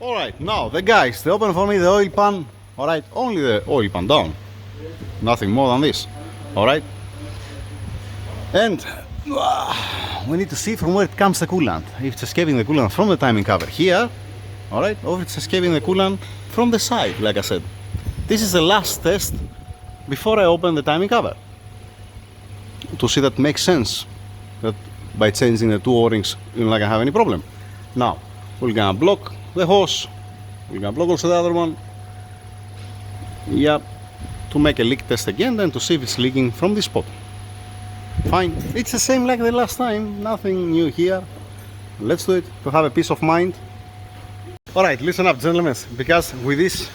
Alright, now the guys, they open for me the oil pan. Alright, only the oil pan down. Nothing more than this. Alright. And we need to see from where it comes the coolant. If it's escaping the coolant from the timing cover here, alright, or if it's escaping the coolant from the side, like I said. This is the last test before I open the timing cover. To see that makes sense. That by changing the two O-rings, you're not gonna have any problem. Now, we're gonna block the hose. We're gonna block also the other one. Yeah, to make a leak test again, then to see if it's leaking from this spot. Fine, it's the same like the last time, nothing new here. Let's do it to have a peace of mind. Alright, listen up, gentlemen, because with this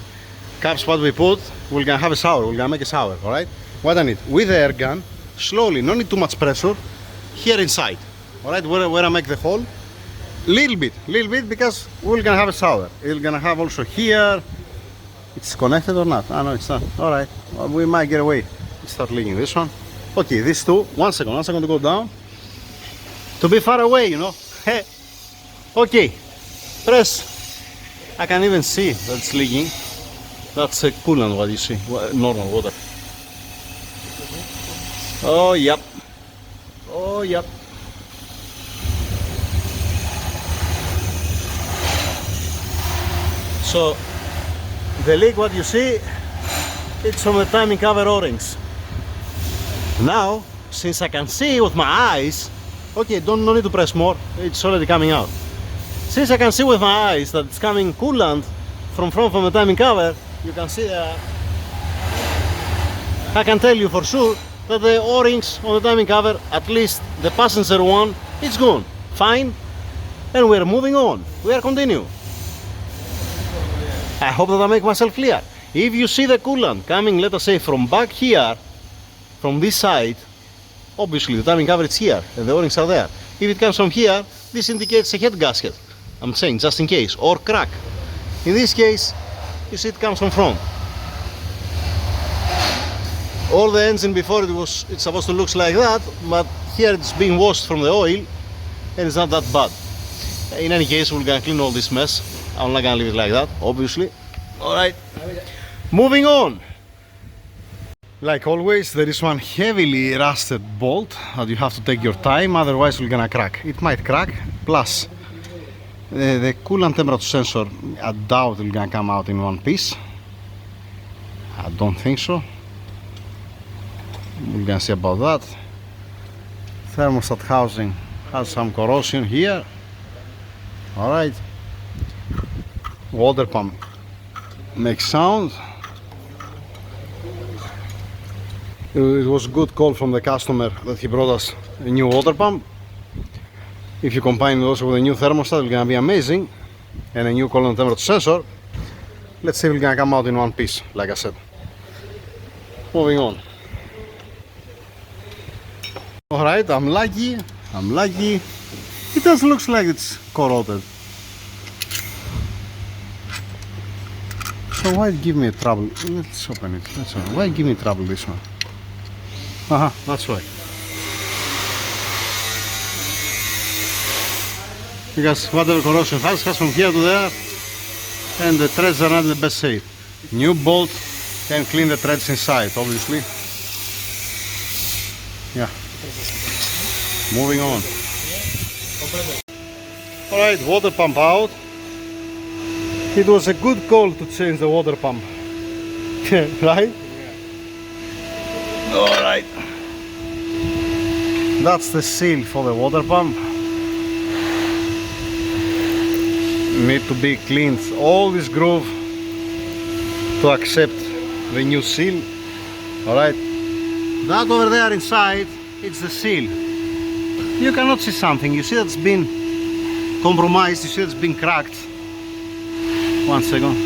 caps what we put, we're gonna have a shower, we're gonna make a shower, alright? What I need, with the air gun, slowly, no need too much pressure, here inside, alright, where I make the hole, little bit, because we're gonna have a shower. We're gonna have also here, it's connected or not? Ah, no, it's not, alright, well, we might get away, start leaking this one. Okay, these two, one second to go down, to be far away, you know, hey, okay, press. I can even see that it's leaking. That's a coolant, what you see, normal water. Oh, yep. Oh, yep. So, the leak, what you see, it's from the timing cover O-rings. Now, since I can see with my eyes, okay, don't no need to press more, it's already coming out. Since I can see with my eyes that it's coming coolant from the timing cover, you can see that I can tell you for sure that the O-rings on the timing cover, at least the passenger one, it's gone. Fine. And we're moving on. We are continue. I hope that I make myself clear. If you see the coolant coming, let us say, from back here, from this side, obviously the timing cover is here and the O-rings are there. If it comes from here, this indicates a head gasket. I'm saying just in case, or crack. In this case, you see it comes from front. All the engine before it's supposed to look like that, but here it's being washed from the oil and it's not that bad. In any case, we're gonna clean all this mess. I'm not gonna leave it like that, obviously. Alright, moving on. Like always, there is one heavily rusted bolt that you have to take your time, otherwise we're gonna crack. It might crack, plus the coolant temperature sensor, I doubt it's gonna come out in one piece. I don't think so. We're gonna see about that. Thermostat housing has some corrosion here. Alright. Water pump makes sound. It was a good call from the customer that he brought us a new water pump. If you combine it also with a new thermostat, it's gonna be amazing. And a new coolant temperature sensor. Let's see if it's gonna come out in one piece, like I said. Moving on. Alright, I'm lucky. It does look like it's corroded. So why give me trouble? Let's open it. Why give me trouble this one? That's why. Because whatever corrosion has from here to there, and the threads are not in the best shape. New bolt can clean the threads inside, obviously. Yeah. Moving on. Alright, water pump out. It was a good call to change the water pump. Right? Alright. That's the seal for the water pump. Need to be cleaned all this groove to accept the new seal. Alright. That over there inside, it's the seal. You cannot see something. You see that's been compromised. You see it's been cracked. One second.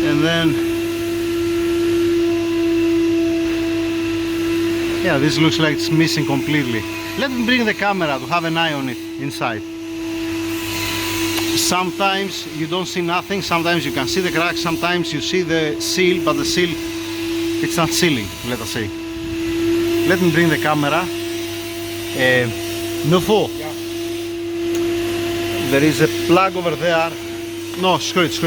And then, yeah, this looks like it's missing completely. Let me bring the camera to have an eye on it inside. Sometimes you don't see nothing, sometimes you can see the crack, sometimes you see the seal, but the seal, it's not sealing, let us say. Let me bring the camera. Nufu. There is a plug over there. No, screw it.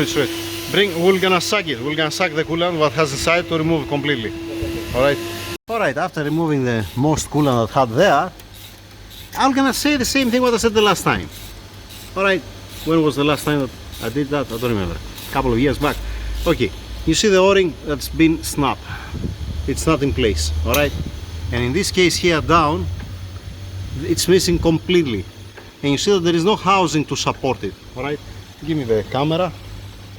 We're gonna suck it. We're gonna suck the coolant what has inside to remove it completely. Alright? Alright, after removing the most coolant that had there, I'm gonna say the same thing what I said the last time. Alright, when was the last time that I did that? I don't remember. A couple of years back. Okay, you see the O-ring that's been snapped. It's not in place, alright? And in this case here down, it's missing completely. And you see that there is no housing to support it, alright? Give me the camera.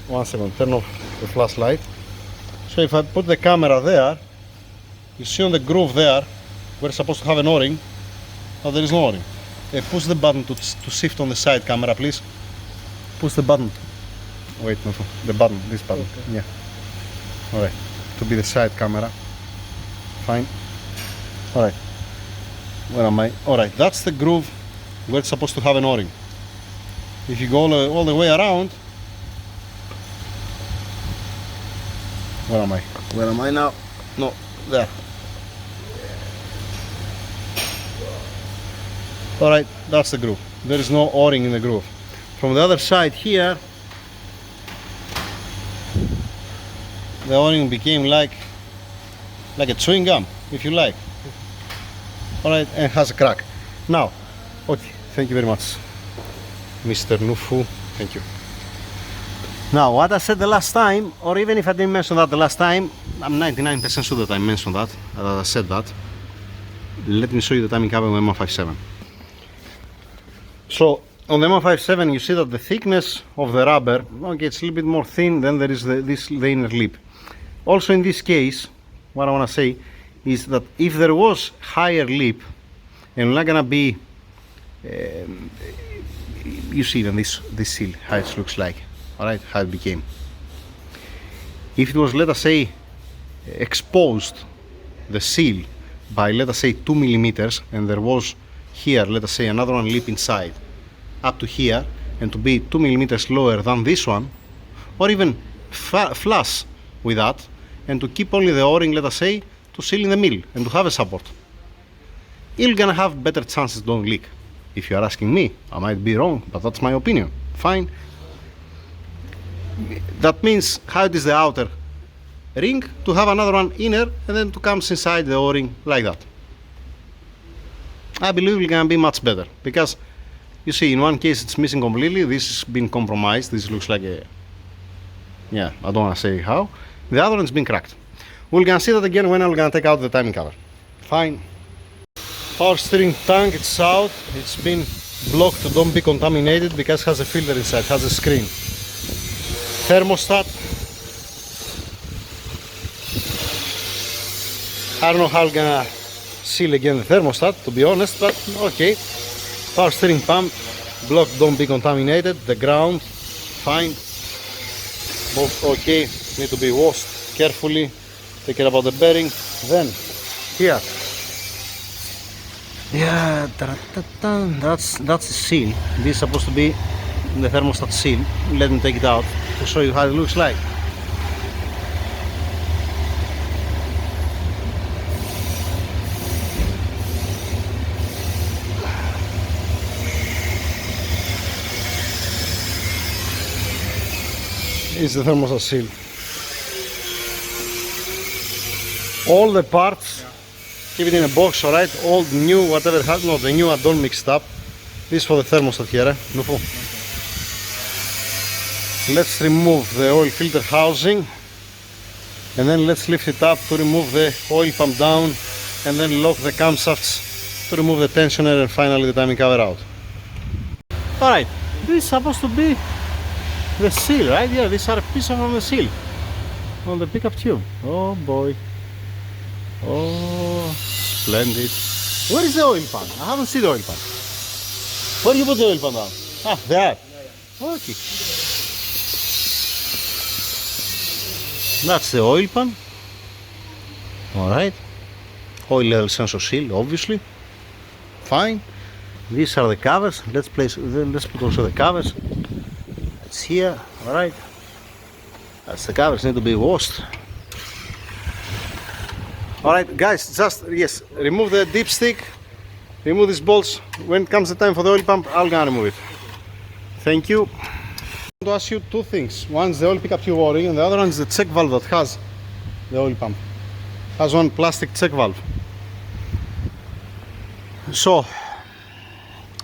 1 second, turn off the flashlight. So if I put the camera there, you see on the groove there, we're supposed to have an O-ring, but there is no O-ring. Push the button to shift on the side camera, please. Push the button. Wait, no, the button, this button. Okay. Yeah. Alright, to be the side camera. Fine. Alright. Where am I? Alright, that's the groove where it's supposed to have an O-ring. If you go all the way around, where am I? Where am I now? No, there. Alright, that's the groove. There is no O-ring in the groove. From the other side here, the O-ring became like a chewing gum, if you like. Alright, and has a crack. Now, okay, thank you very much, Mr. Nufu. Thank you. Now, what I said the last time, or even if I didn't mention that the last time, I'm 99% sure that I mentioned that, I said that. Let me show you the timing cover on the M157. So, on the M157 you see that the thickness of the rubber, okay, it's a little bit more thin than there is the inner lip. Also in this case, what I want to say is that if there was higher lip, and not gonna be, you see then this seal, how it looks like. Alright, how it became. If it was, let us say, exposed, the seal, by let us say 2 millimeters, and there was here, let us say, another one lip inside, up to here, and to be 2 millimeters lower than this one, or even flush with that, and to keep only the O-ring, let us say, to seal in the middle, and to have a support, you're gonna have better chances don't leak. If you are asking me, I might be wrong, but that's my opinion. Fine. That means how it is the outer ring to have another one inner and then to come inside the O-ring like that. I believe it's gonna be much better because you see in one case it's missing completely, this has been compromised, this looks like a, yeah, I don't want to say how. The other one's been cracked. We're gonna see that again when I'm gonna take out the timing cover. Fine. Power steering tank, it's out, it's been blocked to don't be contaminated because it has a filter inside, has a screen. Thermostat, I don't know how I'm gonna seal again the thermostat, to be honest, but okay. Power steering pump, blocked, don't be contaminated. The ground, fine. Both okay, need to be washed carefully. Take care about the bearing. Then, here, yeah, that's the seal. This is supposed to be the thermostat seal. Let me take it out to show you how it looks like. Is the thermostat seal. All the parts, keep it in a box, alright? Old, new, whatever it has, no, the new are don't mixed up. This is for the thermostat here, Nufu. Let's remove the oil filter housing and then let's lift it up to remove the oil pump down and then lock the camshafts to remove the tensioner and finally the timing cover out. Alright, this is supposed to be the seal, right? Yeah, these are pieces from the seal on the pickup tube. Oh boy. Oh, splendid. Where is the oil pan? I haven't seen the oil pan. Where do you put the oil pan down? Ah, there. Okay. That's the oil pan. Alright. Oil level sensor seal, obviously. Fine. These are the covers. Let's put also the covers. It's here, alright. That's the covers, need to be washed. Alright guys, just, yes, remove the dipstick, remove these bolts. When it comes the time for the oil pump, I'll gonna remove it. Thank you. I want to ask you two things. One is the oil pickup tube O-ring, and the other one is the check valve that has the oil pump. Has one plastic check valve. So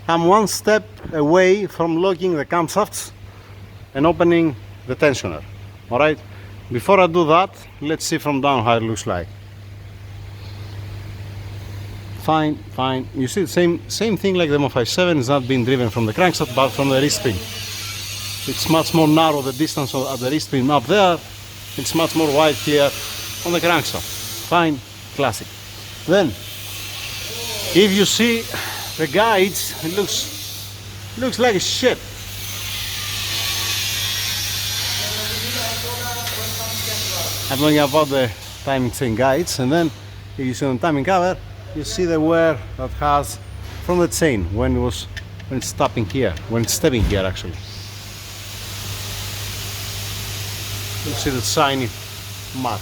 I'm one step away from locking the camshafts and opening the tensioner. Alright? Before I do that, let's see from down how it looks like. Fine, fine. You see the same thing like the E57 is not being driven from the crankshaft but from the wrist pin. It's much more narrow, the distance at the wrist pin up there. It's much more wide here on the crankshaft. Fine, classic. Then, if you see the guides, it looks like a shit. I'm talking about the timing chain guides, and then if you see on the timing cover, you see the wear that has from the chain when it's stopping here, when it's stepping here actually. You see the shiny mark.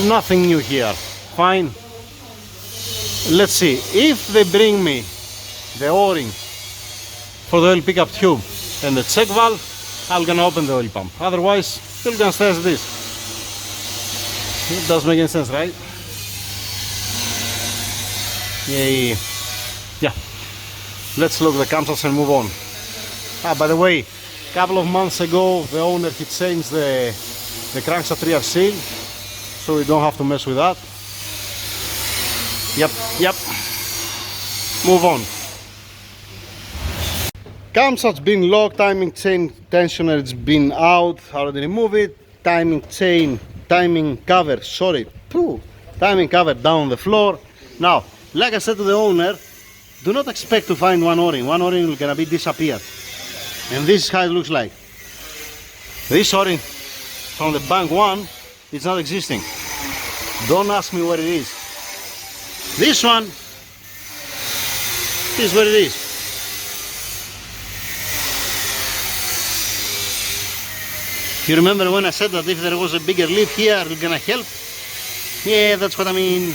Nothing new here. Fine. Let's see. If they bring me the O-ring for the oil pickup tube and the check valve, I'm gonna open the oil pump. Otherwise, still gonna stay as this. It doesn't make any sense, right? Yeah. Let's look at the camshafts and move on. By the way, a couple of months ago, the owner he changed the crankshaft rear seal, so we don't have to mess with that. Yep. Move on. Camshaft's been locked, timing chain tensioner it's been out, already remove it. Timing cover down the floor. Now, like I said to the owner, do not expect to find one O-ring. One O-ring will gonna be disappeared. And this is how it looks like. This O-ring from the bank one is not existing. Don't ask me where it is. This one is where it is. You remember when I said that if there was a bigger lip here, it's gonna help? Yeah, that's what I mean.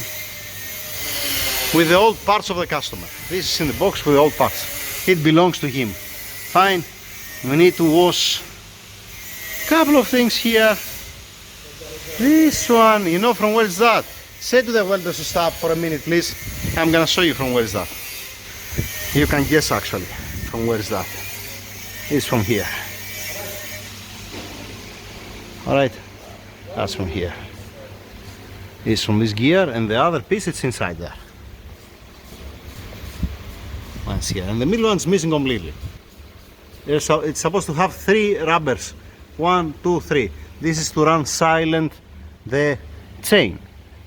With the old parts of the customer. This is in the box with the old parts. It belongs to him. Fine. We need to wash a couple of things here. This one, you know from where is that? Say to the welder to stop for a minute, please. I'm gonna show you from where is that. You can guess actually from where is that. It's from here. Alright, that's from here. It's from this gear, and the other piece it's inside there. One's here, and the middle one's missing completely. It's supposed to have 3 rubbers. 1, 2, 3. This is to run silent the chain.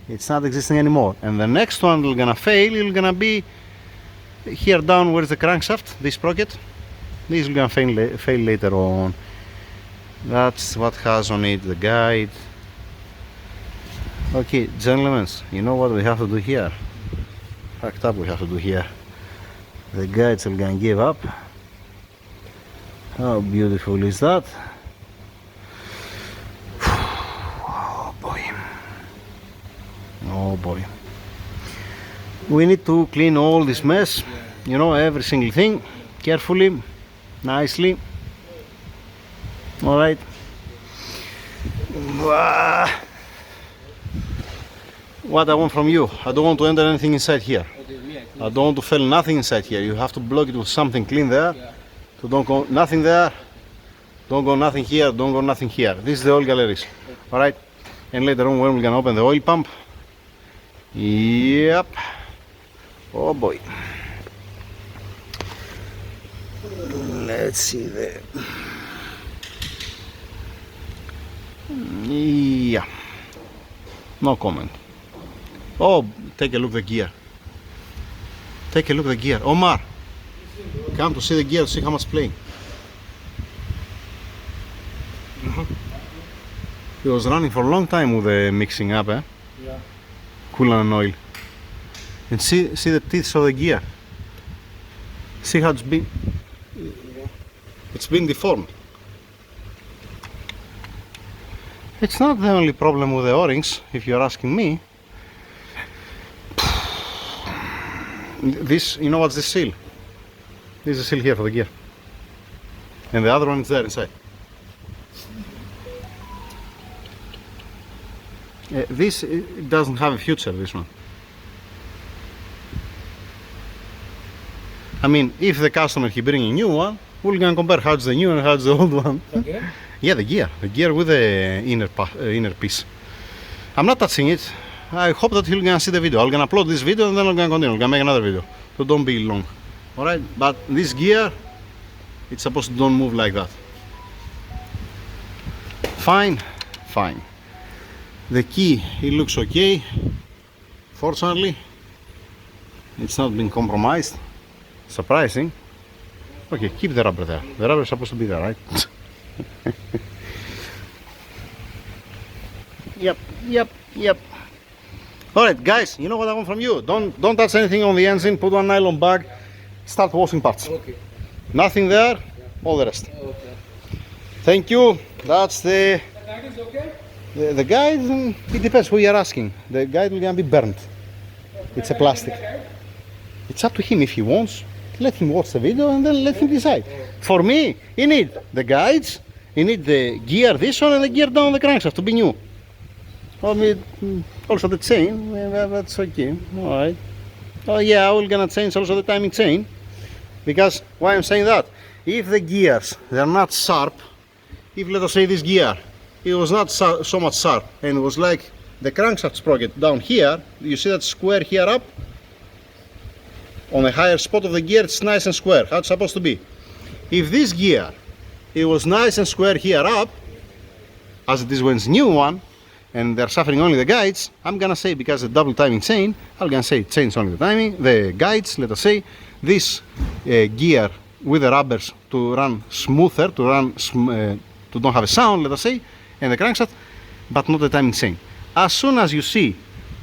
It's not existing anymore. And the next one is gonna fail. It's gonna be here down where is the crankshaft, this sprocket. This is gonna fail later on. That's what has on it the guide. Okay, gentlemen, you know what we have to do here? Packed up we have to do here. The guides are gonna give up. How beautiful is that? Oh boy. Oh boy. We need to clean all this mess, you know, every single thing, carefully, nicely. Alright. What I want from you, I don't want to enter anything inside here. I don't want to fill nothing inside here. You have to block it with something clean there. So don't go nothing there, don't go nothing here, don't go nothing here. This is the oil galleries. Alright? And later on when we're gonna open the oil pump. Yep. Oh boy. Let's see there. Yeah. No comment. Oh, take a look at the gear. Take a look at the gear. Omar, come to see the gear, see how much playing. He was running for a long time with the mixing up, eh? Yeah. Coolant and oil. And see the teeth of the gear. See how it's been deformed. It's not the only problem with the O-rings, if you're asking me. This, you know what's this seal? This is a seal here for the gear. And the other one is there inside. This doesn't have a future, this one. I mean, if the customer he bring a new one, we're gonna compare how's the new and how's the old one. Okay. Yeah, the gear with the inner piece. I'm not touching it. I hope that you're gonna see the video. I'm gonna upload this video and then I'm gonna continue. I'm gonna make another video. So don't be long. Alright? But this gear, it's supposed to don't move like that. Fine. Fine. The key, it looks okay. Fortunately, it's not been compromised. Surprising. Okay, keep the rubber there. The rubber is supposed to be there, right? Yep. Alright guys, you know what I want from you. Don't touch anything on the engine, put one nylon bag, start washing parts. Okay. Nothing there, all the rest. Okay. Thank you. That's the That is okay? the guide, it depends who you're asking. The guide will gonna be burnt. It's a plastic. It's up to him if he wants. Let him watch the video and then let him decide. For me, you need the guides, you need the gear this one and the gear down the crankshaft to be new. Also the chain, that's okay, alright. Oh yeah, I'm gonna change also the timing chain. Because, why I'm saying that? If the gears, they're not sharp, if let us say this gear, it was not so much sharp and it was like the crankshaft sprocket down here, you see that square here up? On the higher spot of the gear, it's nice and square, how it's supposed to be. If this gear, it was nice and square here up, as it is when it's new one, and they're suffering only the guides, I'm gonna say, because the double timing chain, I'm gonna say change only the timing, the guides, let us say, this gear with the rubbers to run smoother, to run, to don't have a sound, let us say, and the crankshaft, but not the timing chain. As soon as you see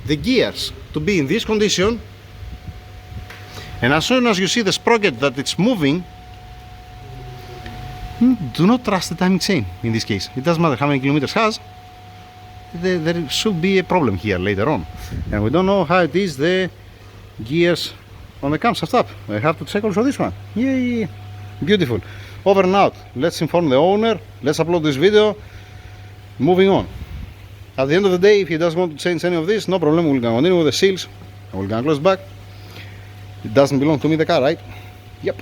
the gears to be in this condition, and as soon as you see the sprocket that it's moving, do not trust the timing chain in this case. It doesn't matter how many kilometers it has, there should be a problem here later on. And we don't know how it is the gears on the camshaft up. I have to check also this one. Yay! Beautiful. Over and out. Let's inform the owner. Let's upload this video. Moving on. At the end of the day, if he doesn't want to change any of this, no problem. We'll continue with the seals. I will close back. It doesn't belong to me, the car, right? Yep.